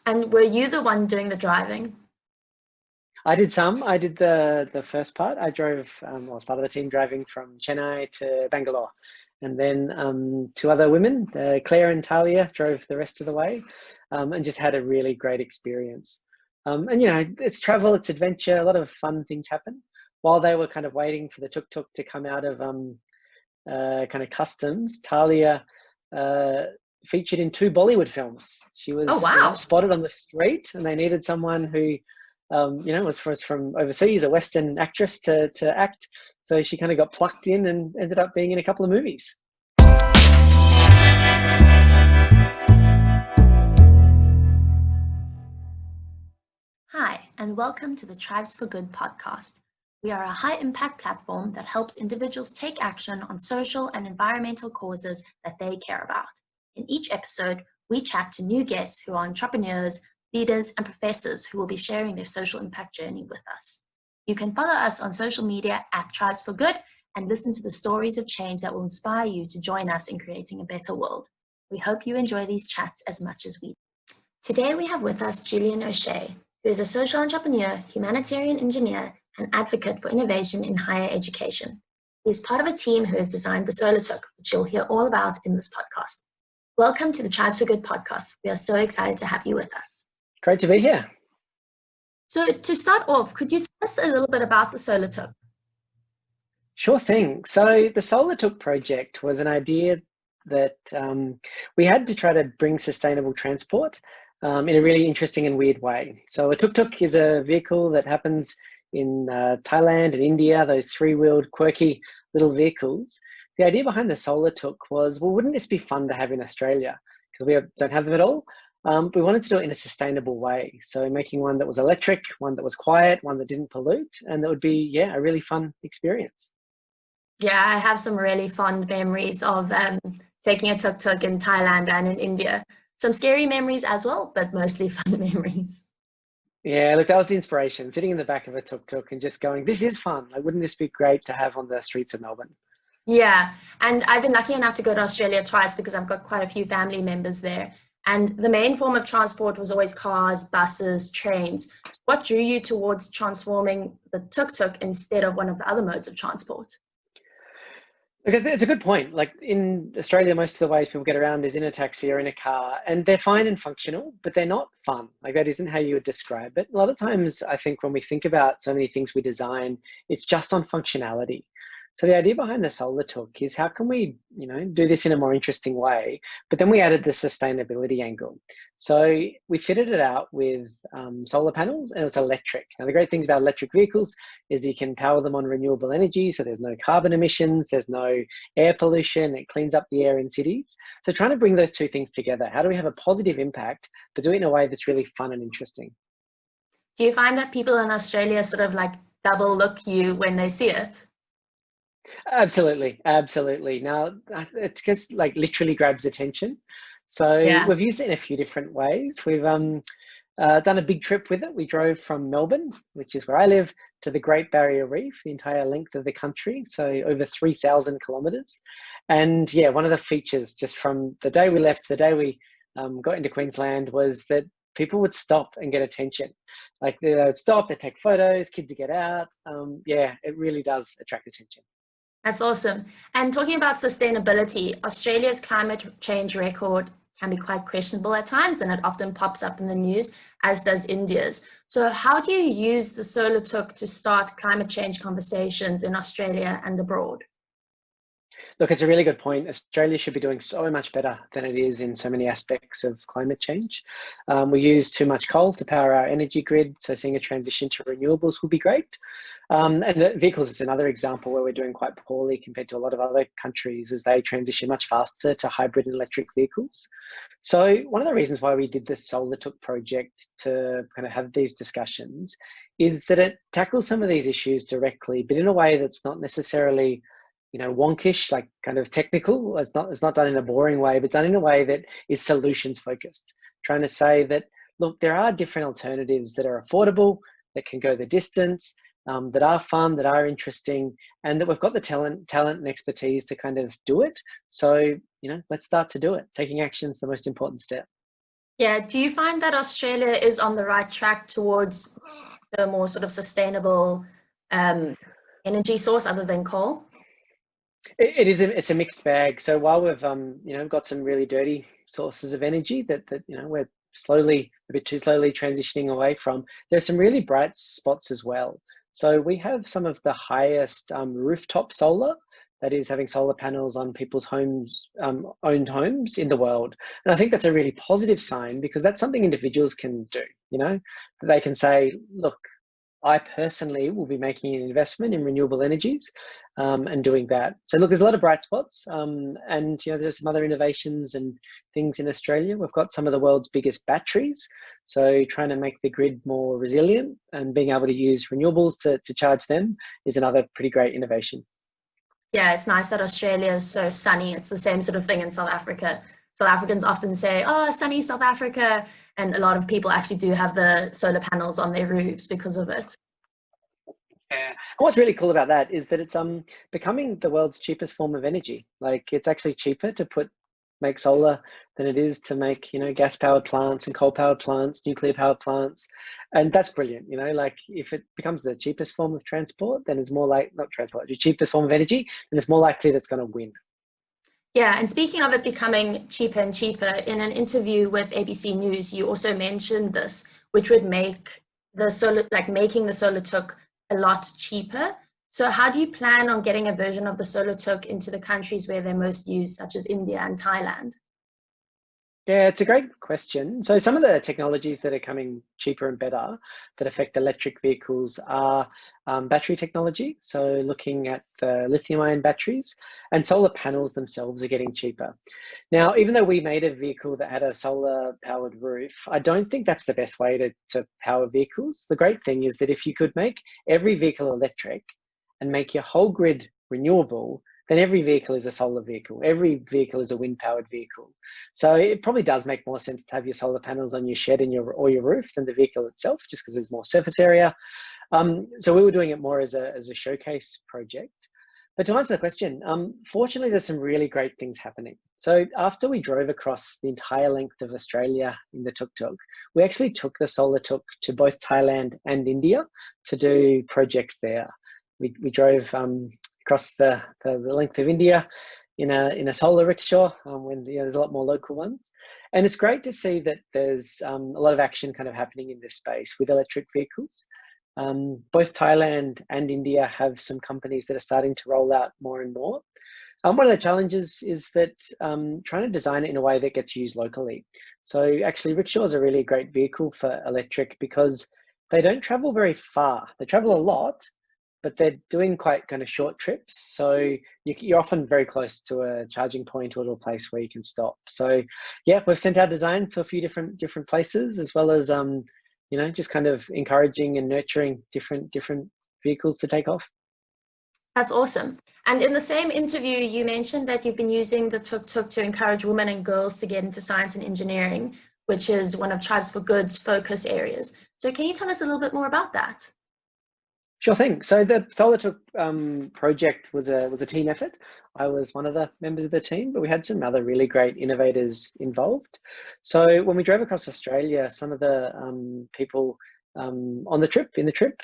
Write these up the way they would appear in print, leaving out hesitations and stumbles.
And were you the one doing the driving? I did some. I did the first part. I drove, I was part of the team driving from Chennai to Bangalore. And then two other women, Claire and Talia, drove the rest of the way and just had a really great experience. And, you know, it's travel, it's adventure, a lot of fun things happen. While they were kind of waiting for the Tuk Tuk to come out of kind of customs, Talia featured in 2 Bollywood films. She was Oh, wow. spotted on the street, and they needed someone who was from overseas, a Western actress to act. So she kind of got plucked in and ended up being in a couple of movies. Hi, and welcome to the Tribes for Good podcast. We are a high-impact platform that helps individuals take action on social and environmental causes that they care about. In each episode, we chat to new guests who are entrepreneurs, leaders, and professors who will be sharing their social impact journey with us. You can follow us on social media at Tribes for Good and listen to the stories of change that will inspire you to join us in creating a better world. We hope you enjoy these chats as much as we do. Today we have with us Julian O'Shea, who is a social entrepreneur, humanitarian engineer, and advocate for innovation in higher education. He is part of a team who has designed the Solar Tuk, which you'll hear all about in this podcast. Welcome to the Tribes for Good podcast. We are so excited to have you with us. Great to be here. So to start off, could you tell us a little bit about the Solar Tuk? Sure thing. So the Solar Tuk project was an idea that we had to try to bring sustainable transport in a really interesting and weird way. So a Tuk Tuk is a vehicle that happens in Thailand and India, those 3-wheeled quirky little vehicles. The idea behind the Solar Tuk was, well, wouldn't this be fun to have in Australia? Because we don't have them at all. We wanted to do it in a sustainable way. So making one that was electric, one that was quiet, one that didn't pollute, and that would be, a really fun experience. Yeah, I have some really fond memories of taking a Tuk Tuk in Thailand and in India. Some scary memories as well, but mostly fun memories. Yeah, look, that was the inspiration, sitting in the back of a Tuk Tuk and just going, this is fun. Like, wouldn't this be great to have on the streets of Melbourne? Yeah, and I've been lucky enough to go to Australia twice because I've got quite a few family members there. And the main form of transport was always cars, buses, trains. So what drew you towards transforming the Tuk Tuk instead of one of the other modes of transport? Because it's a good point. Like in Australia, most of the ways people get around is in a taxi or in a car, and they're fine and functional, but they're not fun. Like that isn't how you would describe it. A lot of times, I think when we think about so many things we design, it's just on functionality. So the idea behind the Solar Tuk is how can we, do this in a more interesting way? But then we added the sustainability angle. So we fitted it out with solar panels, and it's electric. Now the great things about electric vehicles is that you can power them on renewable energy, so there's no carbon emissions, there's no air pollution, it cleans up the air in cities. So trying to bring those two things together, how do we have a positive impact, but do it in a way that's really fun and interesting? Do you find that people in Australia sort of like double look you when they see it? Absolutely. Now, it just like literally grabs attention. So Yeah. we've used it in a few different ways. We've done a big trip with it. We drove from Melbourne, which is where I live, to the Great Barrier Reef, the entire length of the country, so over 3,000 kilometres. And yeah, one of the features just from the day we left, the day we got into Queensland, was that people would stop and get attention. Like they would stop, they take photos, kids would get out. It really does attract attention. That's awesome. And talking about sustainability, Australia's climate change record can be quite questionable at times, and it often pops up in the news, as does India's. So how do you use the Solar Tuk to start climate change conversations in Australia and abroad? Look, it's a really good point. Australia should be doing so much better than it is in so many aspects of climate change. We use too much coal to power our energy grid, so seeing a transition to renewables would be great. And vehicles is another example where we're doing quite poorly compared to a lot of other countries as they transition much faster to hybrid and electric vehicles. So one of the reasons why we did the Solar Tuk project to kind of have these discussions is that it tackles some of these issues directly, but in a way that's not necessarily wonkish, like kind of technical. It's not done in a boring way, but done in a way that is solutions focused, trying to say that, look, there are different alternatives that are affordable, that can go the distance, that are fun, that are interesting, and that we've got the talent and expertise to kind of do it. So, let's start to do it. Taking action is the most important step. Yeah, do you find that Australia is on the right track towards the more sort of sustainable um, energy source other than coal? It's a mixed bag. So while we've got some really dirty sources of energy that we're slowly, a bit too slowly transitioning away from, there's some really bright spots as well. So we have some of the highest rooftop solar, that is having solar panels on people's homes, owned homes in the world. And I think that's a really positive sign, because that's something individuals can do, that they can say, look, I personally will be making an investment in renewable energies, and doing that. So look, there's a lot of bright spots, and there's some other innovations and things in Australia. We've got some of the world's biggest batteries, so trying to make the grid more resilient and being able to use renewables to charge them is another pretty great innovation. Yeah, it's nice that Australia is so sunny. It's the same sort of thing in South Africa. South Africans often say, oh, sunny South Africa. And a lot of people actually do have the solar panels on their roofs because of it. Yeah. And what's really cool about that is that it's becoming the world's cheapest form of energy. Like, it's actually cheaper to make solar than it is to make gas powered plants and coal powered plants, nuclear powered plants, and that's brilliant. Like, if it becomes the cheapest form of transport, then it's more like not transport, the cheapest form of energy, then it's more likely that's going to win. Yeah, and speaking of it becoming cheaper and cheaper, in an interview with ABC News, you also mentioned this, which would make making the Solar Tuk a lot cheaper. So how do you plan on getting a version of the Solar Tuk into the countries where they're most used, such as India and Thailand? Yeah, it's a great question. So some of the technologies that are coming cheaper and better that affect electric vehicles are battery technology. So looking at the lithium-ion batteries, and solar panels themselves are getting cheaper. Now, even though we made a vehicle that had a solar-powered roof, I don't think that's the best way to power vehicles. The great thing is that if you could make every vehicle electric and make your whole grid renewable, then every vehicle is a solar vehicle. Every vehicle is a wind-powered vehicle. So it probably does make more sense to have your solar panels on your shed and your roof than the vehicle itself, just because there's more surface area. So we were doing it more as a showcase project. But to answer the question, fortunately, there's some really great things happening. So after we drove across the entire length of Australia in the Tuk Tuk, we actually took the Solar Tuk to both Thailand and India to do projects there. We drove across the length of India in a solar rickshaw, when there's a lot more local ones. And it's great to see that there's a lot of action kind of happening in this space with electric vehicles. Both Thailand and India have some companies that are starting to roll out more and more. One of the challenges is that trying to design it in a way that gets used locally. So actually, rickshaws are really a great vehicle for electric because they don't travel very far. They travel a lot, but they're doing quite kind of short trips. So you're often very close to a charging point or to a place where you can stop. So yeah, we've sent our design to a few different places, as well as just kind of encouraging and nurturing different vehicles to take off. That's awesome. And in the same interview, you mentioned that you've been using the Tuk Tuk to encourage women and girls to get into science and engineering, which is one of Tribes for Good's focus areas. So can you tell us a little bit more about that? Sure thing. So the Solar Tuk project was a team effort. I was one of the members of the team, but we had some other really great innovators involved. So when we drove across Australia, some of the people in the trip,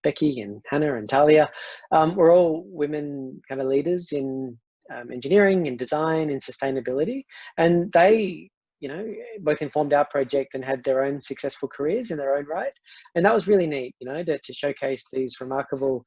Becky and Hannah and Talia, were all women kind of leaders in engineering and design and sustainability, and they both informed our project and had their own successful careers in their own right. And that was really neat, to showcase these remarkable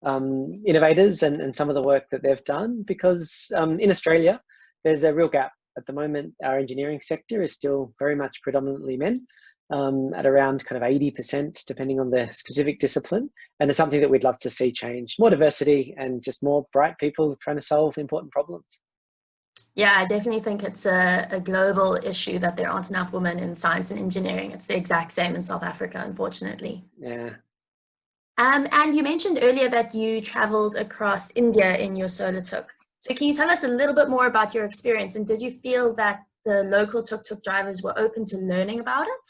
innovators and some of the work that they've done, because in Australia, there's a real gap. At the moment, our engineering sector is still very much predominantly men, at around kind of 80%, depending on the specific discipline. And it's something that we'd love to see change. More diversity and just more bright people trying to solve important problems. Yeah, I definitely think it's a global issue that there aren't enough women in science and engineering. It's the exact same in South Africa, unfortunately. Yeah. And you mentioned earlier that you traveled across India in your Solar Tuk. So can you tell us a little bit more about your experience? And did you feel that the local Tuk Tuk drivers were open to learning about it?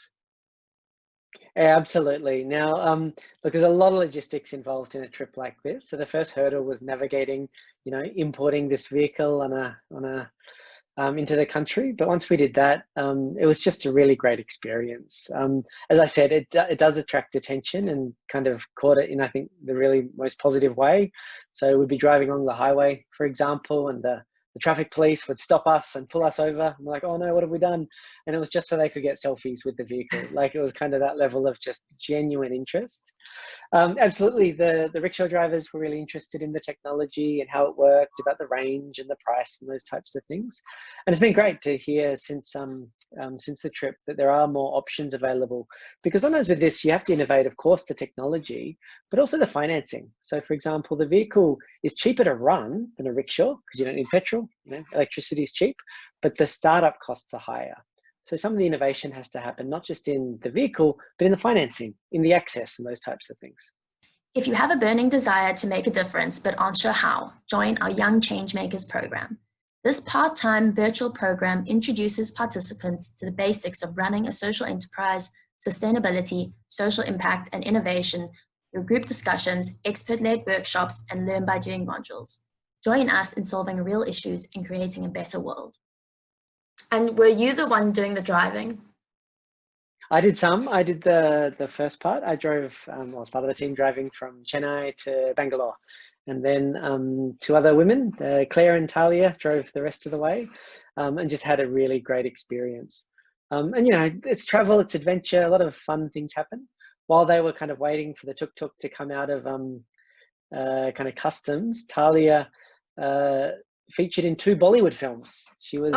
Yeah, absolutely. Now, look, there's a lot of logistics involved in a trip like this. So the first hurdle was navigating, importing this vehicle on a into the country. But once we did that, it was just a really great experience. As I said, it does attract attention, and kind of caught it in, I think, the really most positive way. So we'd be driving along the highway, for example, and the traffic police would stop us and pull us over. I'm like, oh no, what have we done? And it was just so they could get selfies with the vehicle. Like, it was kind of that level of just genuine interest. Absolutely, the rickshaw drivers were really interested in the technology and how it worked, about the range and the price and those types of things. And it's been great to hear since the trip that there are more options available, because sometimes with this you have to innovate, of course, the technology, but also the financing. So, for example, the vehicle is cheaper to run than a rickshaw because you don't need petrol. Electricity is cheap, but the startup costs are higher. So some of the innovation has to happen, not just in the vehicle, but in the financing, in the access and those types of things. If you have a burning desire to make a difference but aren't sure how, join our Young Changemakers program. This part-time virtual program introduces participants to the basics of running a social enterprise, sustainability, social impact, and innovation through group discussions, expert-led workshops, and learn by doing modules. Join us in solving real issues and creating a better world. And were you the one doing the driving? I did some. I did the first part. I drove, I was part of the team driving from Chennai to Bangalore. And then two other women, Claire and Talia, drove the rest of the way, and just had a really great experience. And, it's travel, it's adventure, a lot of fun things happen. While they were kind of waiting for the Tuk Tuk to come out of kind of customs, Talia featured in 2 Bollywood films. She was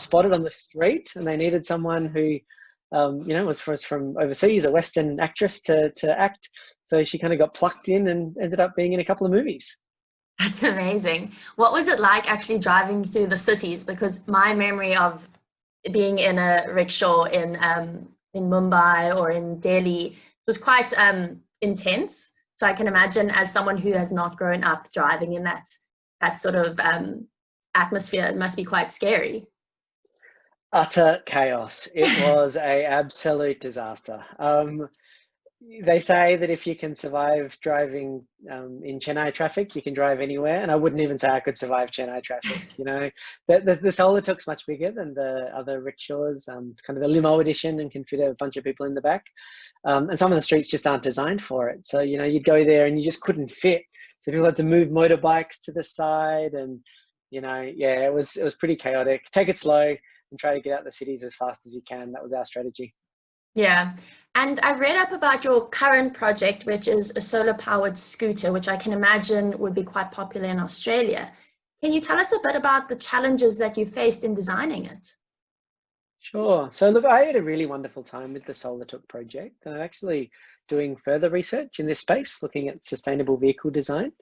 spotted on the street, and they needed someone who, was from overseas, a Western actress to act. So she kind of got plucked in and ended up being in a couple of movies. That's amazing. What was it like actually driving through the cities? Because my memory of being in a rickshaw in Mumbai or in Delhi was quite intense. So I can imagine, as someone who has not grown up driving in that sort of atmosphere, it must be quite scary. Utter chaos. It was an absolute disaster. They say that if you can survive driving in Chennai traffic, you can drive anywhere. And I wouldn't even say I could survive Chennai traffic. The Solar Tuk's much bigger than the other rickshaws. It's kind of the limo edition and can fit a bunch of people in the back. And some of the streets just aren't designed for it. So, you'd go there and you just couldn't fit. So people had to move motorbikes to the side, and, it was pretty chaotic. Take it slow and try to get out the cities as fast as you can. That was our strategy. Yeah. And I read up about your current project, which is a solar powered scooter, which I can imagine would be quite popular in Australia. Can you tell us a bit about the challenges that you faced in designing it? Sure. So look, I had a really wonderful time with the Solar Tuk project, and I'm actually doing further research in this space, looking at sustainable vehicle design.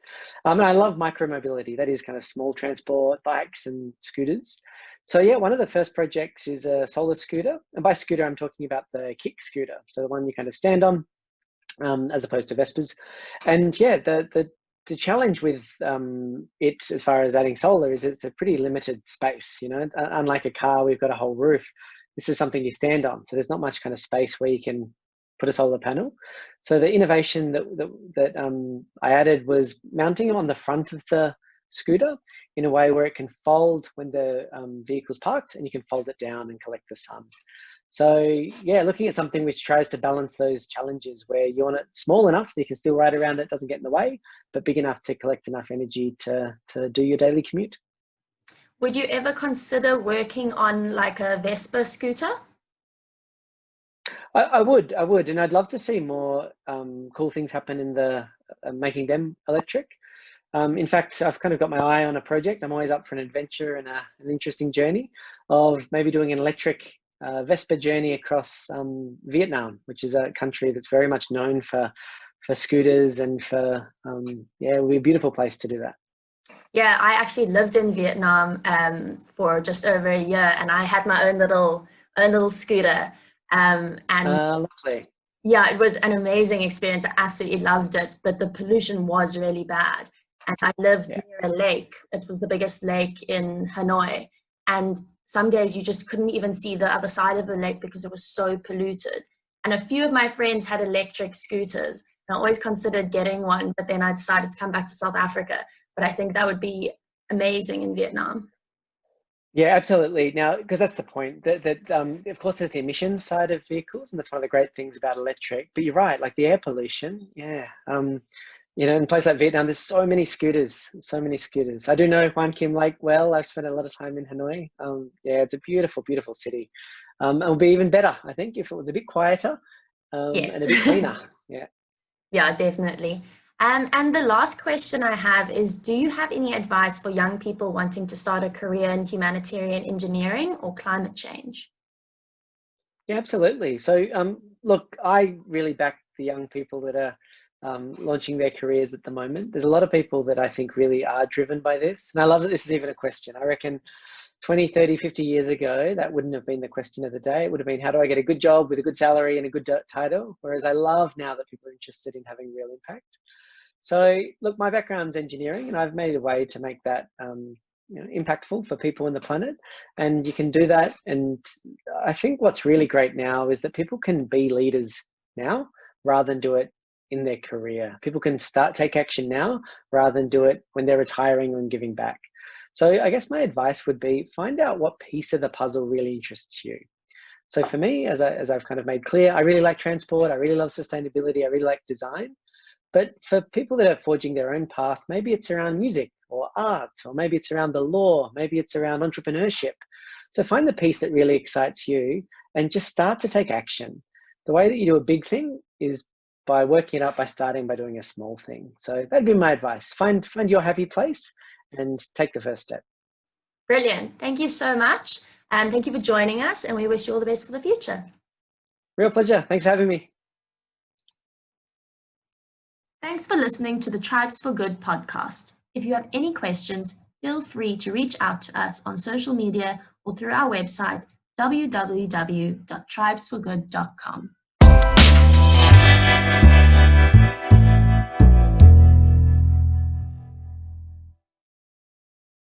And I love micromobility. That is kind of small transport, bikes and scooters. So yeah, one of the first projects is a solar scooter. And by scooter, I'm talking about the kick scooter. So the one you kind of stand on, as opposed to Vespers. And yeah, the challenge with it, as far as adding solar, is it's a pretty limited space. Unlike a car, we've got a whole roof. This is something you stand on. So there's not much kind of space where you can put a solar panel. So the innovation that I added was mounting it on the front of the scooter in a way where it can fold when the vehicle's parked, and you can fold it down and collect the sun. So yeah, looking at something which tries to balance those challenges, where you want it small enough that you can still ride around it, doesn't get in the way, but big enough to collect enough energy to do your daily commute. Would you ever consider working on like a Vespa scooter? I would, and I'd love to see more cool things happen in the making them electric. In fact, I've kind of got my eye on a project. I'm always up for an adventure and an interesting journey of maybe doing an electric Vespa journey across Vietnam, which is a country that's very much known for scooters and for, it would be a beautiful place to do that. Yeah, I actually lived in Vietnam for just over a year, and I had my own little scooter. Lovely. Yeah, it was an amazing experience. I absolutely loved it, but the pollution was really bad. And I lived near a lake. It was the biggest lake in Hanoi. And some days you just couldn't even see the other side of the lake because it was so polluted. And a few of my friends had electric scooters. And I always considered getting one, but then I decided to come back to South Africa. But I think that would be amazing in Vietnam. Yeah, absolutely. Now, because that's the point, that of course there's the emissions side of vehicles, and that's one of the great things about electric. But you're right, like the air pollution, yeah. In a place like Vietnam, there's so many scooters, so many scooters. I do know Hoan Kim Lake well. I've spent a lot of time in Hanoi. Yeah, it's a beautiful, beautiful city. It would be even better, I think, if it was a bit quieter and Yes. a bit cleaner. Yeah. Yeah, definitely. And the last question I have is, do you have any advice for young people wanting to start a career in humanitarian engineering or climate change? Yeah, absolutely. So, look, I really back the young people that are launching their careers at the moment. There's a lot of people that I think really are driven by this. And I love that this is even a question. I reckon 20, 30, 50 years ago, that wouldn't have been the question of the day. It would have been, how do I get a good job with a good salary and a good title? Whereas I love now that people are interested in having real impact. So, look, my background's engineering, and I've made a way to make that impactful for people on the planet. And you can do that. And I think what's really great now is that people can be leaders now rather than do it in their career. People can take action now rather than do it when they're retiring and giving back. So I guess my advice would be, find out what piece of the puzzle really interests you. So for me, as I've kind of made clear, I really like transport. I really love sustainability. I really like design. But for people that are forging their own path, maybe it's around music or art, or maybe it's around the law, maybe it's around entrepreneurship. So find the piece that really excites you and just start to take action. The way that you do a big thing is by working it up, by starting by doing a small thing. So that'd be my advice. Find your happy place and take the first step. Brilliant. Thank you so much. And thank you for joining us. And we wish you all the best for the future. Real pleasure. Thanks for having me. Thanks for listening to the Tribes for Good podcast. If you have any questions, feel free to reach out to us on social media or through our website, www.tribesforgood.com.